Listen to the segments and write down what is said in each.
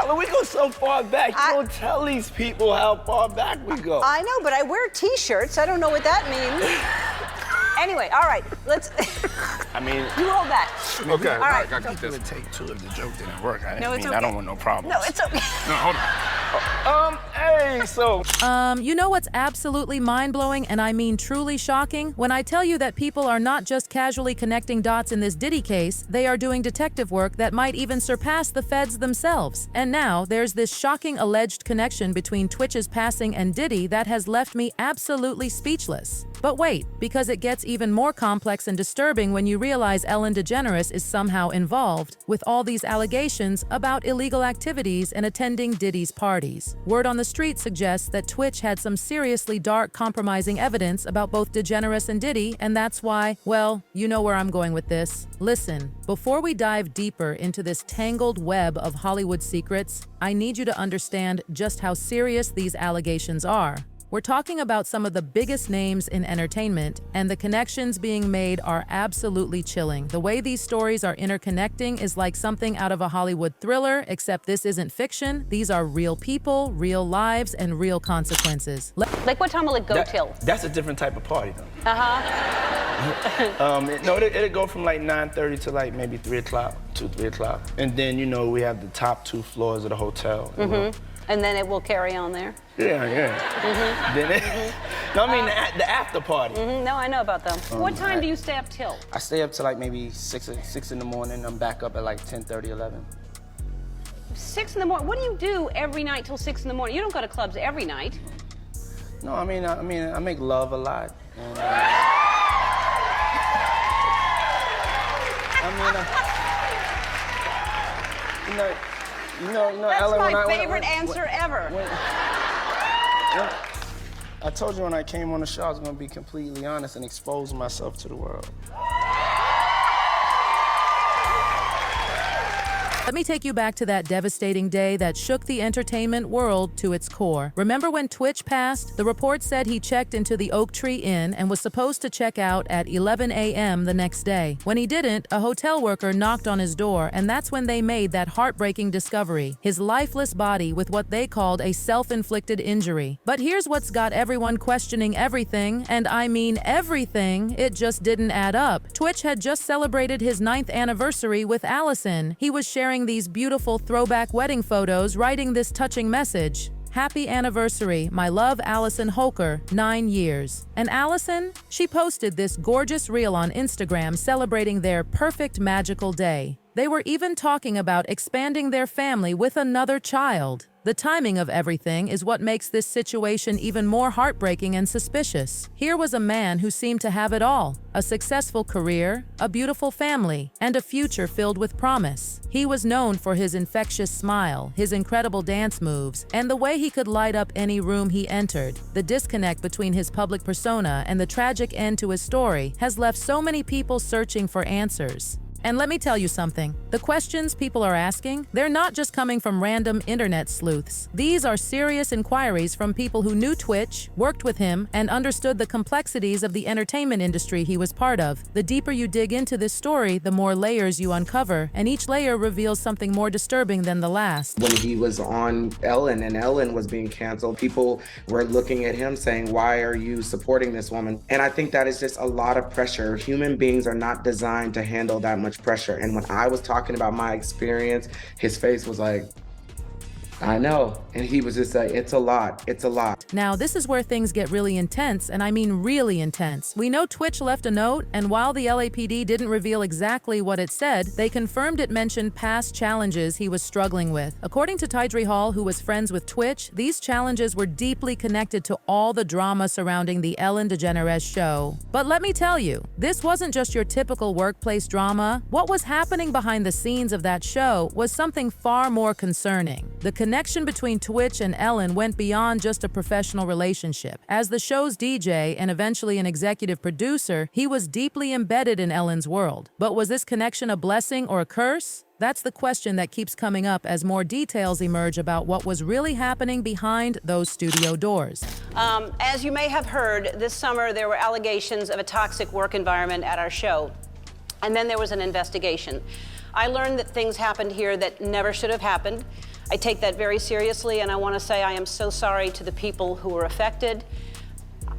Ellen, we go so far back. You don't tell these people how far back we go. I know, but I wear T-shirts. I don't know what that means. Anyway, all right, let's... I mean... You hold that. Okay, all right. I got to keep this. Take two if the joke didn't work. I No, it's okay. I don't want no problems. No, it's okay. No, hold on. Hey, so... You know what's absolutely mind-blowing, and I mean truly shocking? When I tell you that people are not just casually connecting dots in this Diddy case, they are doing detective work that might even surpass the feds themselves. And now, there's this shocking alleged connection between Twitch's passing and Diddy that has left me absolutely speechless. But wait, because it gets even more complex and disturbing when you realize Ellen DeGeneres is somehow involved with all these allegations about illegal activities and attending Diddy's parties. Word on the street suggests that Twitch had some seriously dark, compromising evidence about both DeGeneres and Diddy, and that's why, well, you know where I'm going with this. Listen, before we dive deeper into this tangled web of Hollywood secrets, I need you to understand just how serious these allegations are. We're talking about some of the biggest names in entertainment, and the connections being made are absolutely chilling. The way these stories are interconnecting is like something out of a Hollywood thriller, except this isn't fiction. These are real people, real lives, and real consequences. Like what time will it go till? That's a different type of party, though. Uh-huh. No, it'll go from like 9:30 to like maybe 3 o'clock, 2, 3 o'clock. And then, you know, we have the top 2 floors of the hotel. And then it will carry on there? Yeah. Then no, I mean the after party. No, I know about them. What time do you stay up till? I stay up till like maybe 6 in the morning. I'm back up at like 10:30, 11. 6 in the morning? What do you do every night till 6 in the morning? You don't go to clubs every night. No, I mean I make love a lot. And, you know, That's Ellen, my favorite answer ever. I told you when I came on the show I was going to be completely honest and expose myself to the world. Let me take you back to that devastating day that shook the entertainment world to its core. Remember when Twitch passed? The report said he checked into the Oak Tree Inn and was supposed to check out at 11 a.m. the next day. When he didn't, a hotel worker knocked on his door, and that's when they made that heartbreaking discovery: his lifeless body with what they called a self-inflicted injury. But here's what's got everyone questioning everything, and I mean everything. It just didn't add up. Twitch had just celebrated his 9th anniversary with Allison. He was sharing these beautiful throwback wedding photos, writing this touching message: "Happy anniversary, my love, Allison Holker, 9 years." And Allison? She posted this gorgeous reel on Instagram celebrating their perfect magical day. They were even talking about expanding their family with another child. The timing of everything is what makes this situation even more heartbreaking and suspicious. Here was a man who seemed to have it all: a successful career, a beautiful family, and a future filled with promise. He was known for his infectious smile, his incredible dance moves, and the way he could light up any room he entered. The disconnect between his public persona and the tragic end to his story has left so many people searching for answers. And let me tell you something, the questions people are asking, they're not just coming from random internet sleuths. These are serious inquiries from people who knew Twitch, worked with him, and understood the complexities of the entertainment industry he was part of. The deeper you dig into this story, the more layers you uncover, and each layer reveals something more disturbing than the last. When he was on Ellen and Ellen was being canceled, people were looking at him saying, "Why are you supporting this woman?" And I think that is just a lot of pressure. Human beings are not designed to handle that much pressure. And when I was talking about my experience, his face was like, I know. And he was just like, it's a lot. Now, this is where things get really intense, and I mean really intense. We know Twitch left a note, and while the LAPD didn't reveal exactly what it said, they confirmed it mentioned past challenges he was struggling with. According to Tydree Hall, who was friends with Twitch, these challenges were deeply connected to all the drama surrounding the Ellen DeGeneres show. But let me tell you, this wasn't just your typical workplace drama. What was happening behind the scenes of that show was something far more concerning. The connection between Twitch and Ellen went beyond just a professional relationship. As the show's DJ and eventually an executive producer, he was deeply embedded in Ellen's world. But was this connection a blessing or a curse? That's the question that keeps coming up as more details emerge about what was really happening behind those studio doors. As you may have heard, this summer there were allegations of a toxic work environment at our show. And then there was an investigation. I learned that things happened here that never should have happened. I take that very seriously, and I want to say I am so sorry to the people who were affected.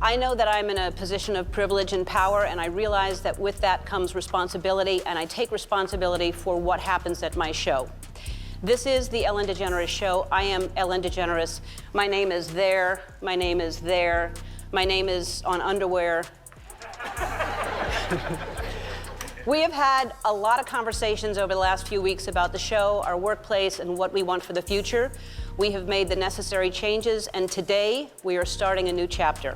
I know that I'm in a position of privilege and power, and I realize that with that comes responsibility, and I take responsibility for what happens at my show. This is the Ellen DeGeneres Show. I am Ellen DeGeneres. My name is there. My name is there. My name is on underwear. We have had a lot of conversations over the last few weeks about the show, our workplace, and what we want for the future. We have made the necessary changes, and today we are starting a new chapter.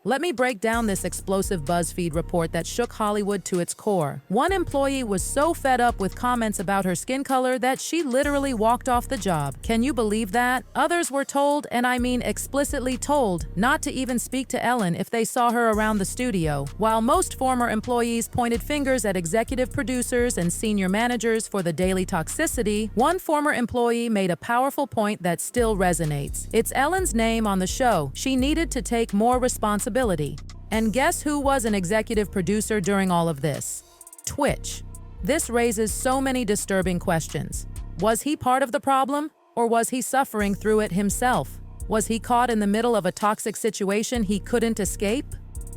Let me break down this explosive BuzzFeed report that shook Hollywood to its core. One employee was so fed up with comments about her skin color that she literally walked off the job. Can you believe that? Others were told, and I mean explicitly told, not to even speak to Ellen if they saw her around the studio. While most former employees pointed fingers at executive producers and senior managers for the daily toxicity, one former employee made a powerful point that still resonates. It's Ellen's name on the show. She needed to take more responsibility. And guess who was an executive producer during all of this? Twitch. This raises so many disturbing questions. Was he part of the problem, or was he suffering through it himself? Was he caught in the middle of a toxic situation he couldn't escape?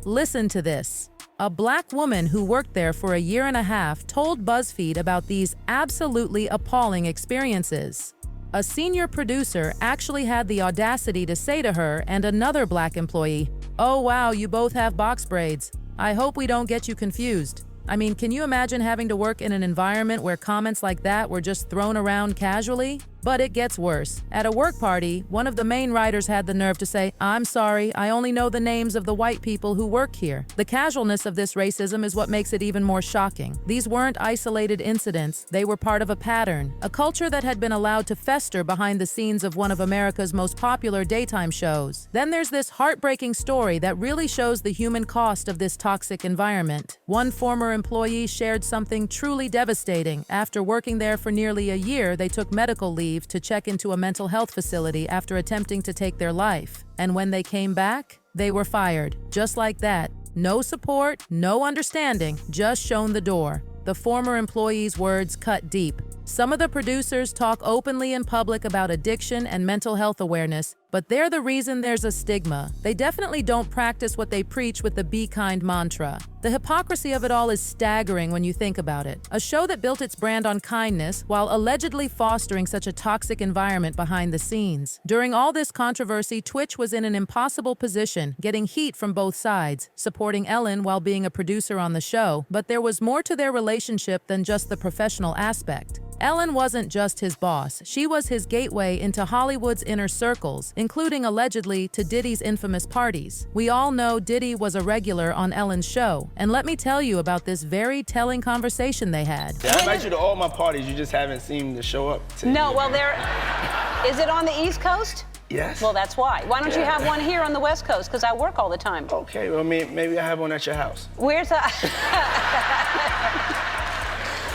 Listen to this. A Black woman who worked there for a year and a half told BuzzFeed about these absolutely appalling experiences. A senior producer actually had the audacity to say to her and another Black employee, "Oh wow, you both have box braids. I hope we don't get you confused." I mean, can you imagine having to work in an environment where comments like that were just thrown around casually? But it gets worse. At a work party, one of the main writers had the nerve to say, "I'm sorry, I only know the names of the white people who work here." The casualness of this racism is what makes it even more shocking. These weren't isolated incidents, they were part of a pattern, a culture that had been allowed to fester behind the scenes of one of America's most popular daytime shows. Then there's this heartbreaking story that really shows the human cost of this toxic environment. One former employee shared something truly devastating. After working there for nearly a year, they took medical leave to check into a mental health facility after attempting to take their life. And when they came back, they were fired. Just like that. No support, no understanding, just shown the door. The former employee's words cut deep. Some of the producers talk openly in public about addiction and mental health awareness, but they're the reason there's a stigma. They definitely don't practice what they preach with the "be kind" mantra. The hypocrisy of it all is staggering when you think about it. A show that built its brand on kindness while allegedly fostering such a toxic environment behind the scenes. During all this controversy, Twitch was in an impossible position, getting heat from both sides, supporting Ellen while being a producer on the show, but there was more to their relationship than just the professional aspect. Ellen wasn't just his boss, she was his gateway into Hollywood's inner circles, including allegedly to Diddy's infamous parties. We all know Diddy was a regular on Ellen's show, and let me tell you about this very telling conversation they had. Yeah, I invite you to all my parties, you just haven't seemed to show up to No, any. well, is it on the East Coast? Yes. Well, that's why. Why don't you have one here on the West Coast? Because I work all the time. Okay, well, maybe I have one at your house. Where's that?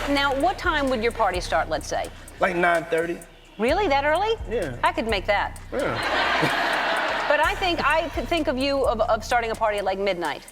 Now, what time would your party start, let's say? Like 9:30. Really, that early? Yeah. I could make that. Yeah. But I could think of you of starting a party at like midnight.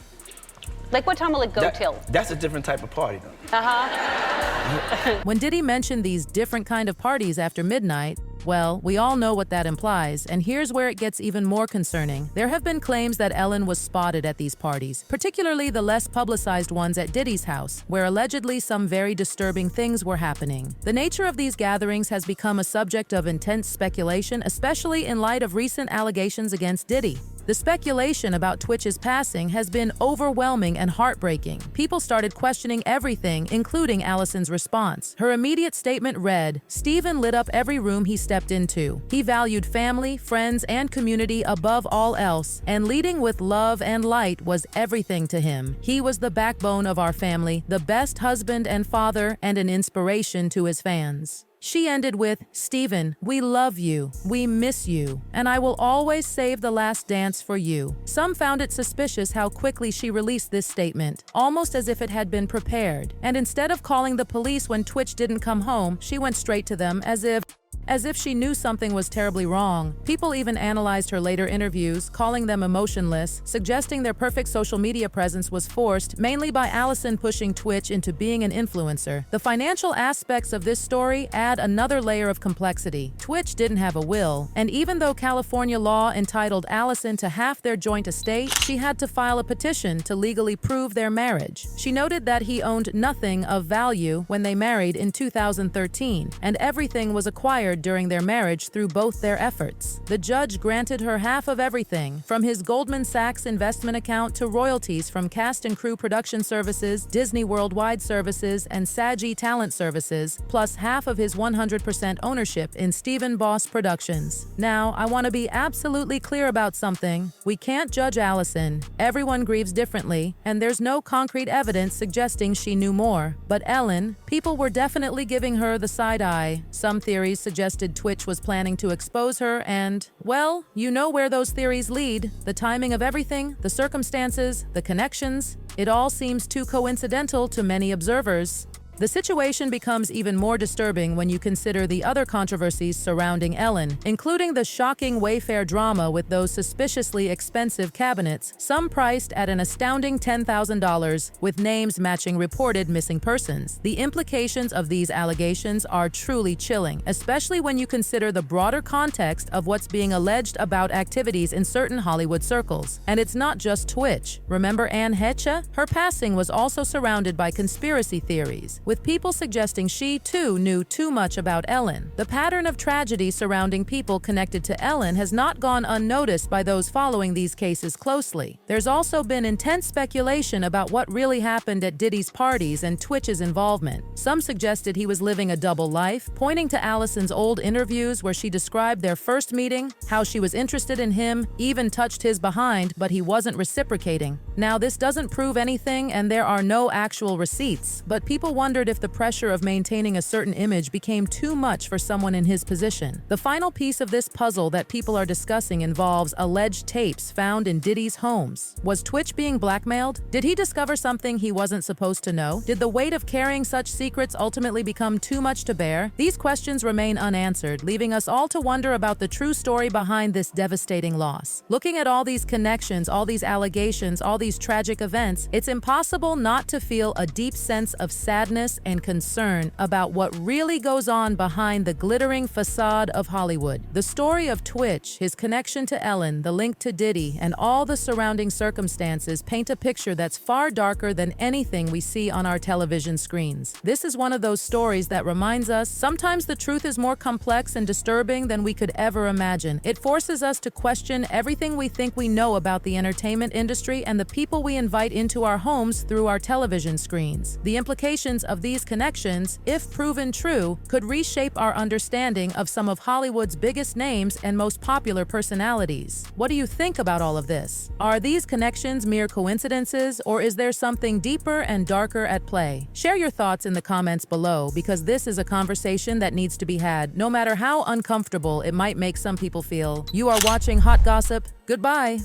Like, what time will it go till? That's a different type of party, though. Uh-huh. When Diddy mentioned these different kind of parties after midnight, well, we all know what that implies, and here's where it gets even more concerning. There have been claims that Ellen was spotted at these parties, particularly the less publicized ones at Diddy's house, where allegedly some very disturbing things were happening. The nature of these gatherings has become a subject of intense speculation, especially in light of recent allegations against Diddy. The speculation about Twitch's passing has been overwhelming and heartbreaking. People started questioning everything, including Allison's response. Her immediate statement read, "Stephen lit up every room he stepped into. He valued family, friends, and community above all else, and leading with love and light was everything to him. He was the backbone of our family, the best husband and father, and an inspiration to his fans." She ended with, "Stephen, we love you, we miss you, and I will always save the last dance for you." Some found it suspicious how quickly she released this statement, almost as if it had been prepared. And instead of calling the police when Twitch didn't come home, she went straight to them as if, as if she knew something was terribly wrong. People even analyzed her later interviews, calling them emotionless, suggesting their perfect social media presence was forced, mainly by Allison pushing Twitch into being an influencer. The financial aspects of this story add another layer of complexity. Twitch didn't have a will, and even though California law entitled Allison to half their joint estate, she had to file a petition to legally prove their marriage. She noted that he owned nothing of value when they married in 2013, and everything was acquired during their marriage through both their efforts. The judge granted her half of everything, from his Goldman Sachs investment account to royalties from cast and crew production services, Disney Worldwide Services, and SAG Talent Services, plus half of his 100% ownership in Stephen Boss Productions. Now, I want to be absolutely clear about something. We can't judge Allison. Everyone grieves differently, and there's no concrete evidence suggesting she knew more. But Ellen, people were definitely giving her the side eye. Some theories suggested Twitch was planning to expose her and, well, you know where those theories lead. The timing of everything, the circumstances, the connections, it all seems too coincidental to many observers. The situation becomes even more disturbing when you consider the other controversies surrounding Ellen, including the shocking Wayfair drama with those suspiciously expensive cabinets, some priced at an astounding $10,000, with names matching reported missing persons. The implications of these allegations are truly chilling, especially when you consider the broader context of what's being alleged about activities in certain Hollywood circles. And it's not just Twitch. Remember Anne Heche? Her passing was also surrounded by conspiracy theories, with people suggesting she, too, knew too much about Ellen. The pattern of tragedy surrounding people connected to Ellen has not gone unnoticed by those following these cases closely. There's also been intense speculation about what really happened at Diddy's Parties and Twitch's involvement. Some suggested he was living a double life, pointing to Allison's old interviews where she described their first meeting, how she was interested in him, even touched his behind, but he wasn't reciprocating. Now, this doesn't prove anything, and there are no actual receipts, but people wondered if the pressure of maintaining a certain image became too much for someone in his position. The final piece of this puzzle that people are discussing involves alleged tapes found in Diddy's homes. Was Twitch being blackmailed? Did he discover something he wasn't supposed to know? Did the weight of carrying such secrets ultimately become too much to bear? These questions remain unanswered, leaving us all to wonder about the true story behind this devastating loss. Looking at all these connections, all these allegations, all these tragic events, it's impossible not to feel a deep sense of sadness and concern about what really goes on behind the glittering facade of Hollywood. The story of Twitch, his connection to Ellen, the link to Diddy, and all the surrounding circumstances paint a picture that's far darker than anything we see on our television screens. This is one of those stories that reminds us sometimes the truth is more complex and disturbing than we could ever imagine. It forces us to question everything we think we know about the entertainment industry and the people we invite into our homes through our television screens. The implications of these connections, if proven true, could reshape our understanding of some of Hollywood's biggest names and most popular personalities. What do you think about all of this? Are these connections mere coincidences, or is there something deeper and darker at play? Share your thoughts in the comments below, because this is a conversation that needs to be had, no matter how uncomfortable it might make some people feel. You are watching Hot Gossip. Goodbye.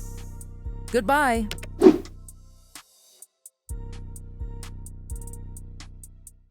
Goodbye.